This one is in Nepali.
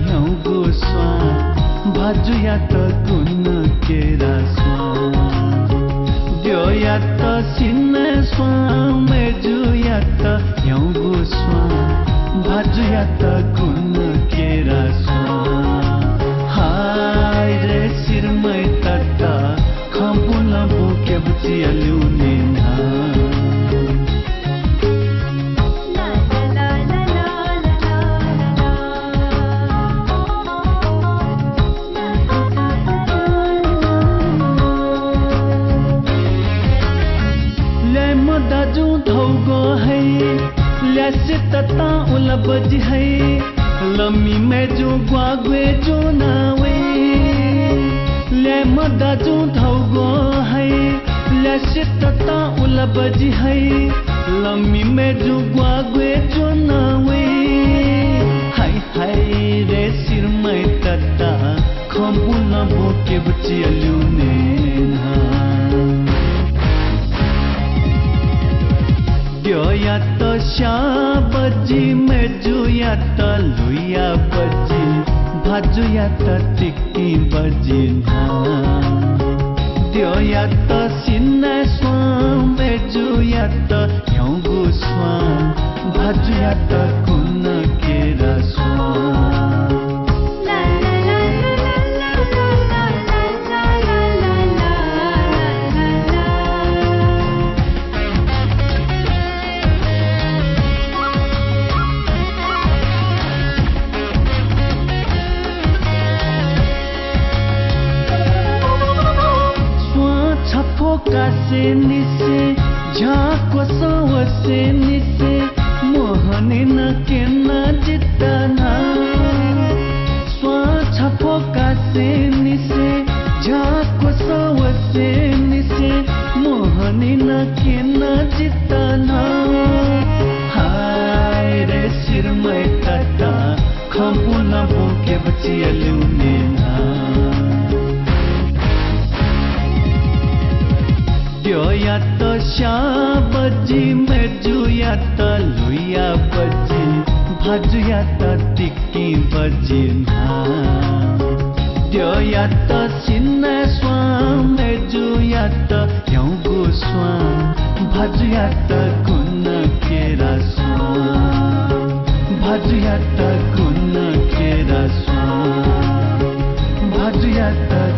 ह्याउको स्वा भाजु या त कुन केरा स्वा द्यो या त सिन्न स्वा मेजु या त ह्याउको स्वा भाजु या त कुन केरा स्वा हाय रे सिरमै तता खम्पुन बोके बुचिया ल्युने ना दाजु धौगो है ल्यासे तता उला बजी है लम्मी मेजु ग्वाग्वे जो नावे ले म दाजु धौगो है ल्यासे तता उला बजी है लम्मी मेजु ग्वाग्वे जो नावे हाय हाय रे सिरमै तता खम्पुन बोके बुचिया ल्युने ना द्यो या त श्या बजी मेजु या त लुया बजी भाजु या त टिक्की बजी ना द्यो या त सिन्ना स्वा मेजु या त ह्याउगो स्वा भाजु या त कुन केरा स्वा कासे निसे झाको सवसे निसे मोहने न के न जितना स्वाछ फोकासे निसे झाको सवसे निसे मोहने न के न जितना हाय रे सिरमै तता खम्पुन बोके बुचिया ल्युने ना द्यो या त श्या बजी मेजु या त लुया बजी भाजु या त टिक्की बजी ना द्यो या त सिन्ना स्वा मेजु या त ह्याउगो स्वा भाजु या त कुन केरा स्वा भाजु या त कुन केरा स्वा भाजु या त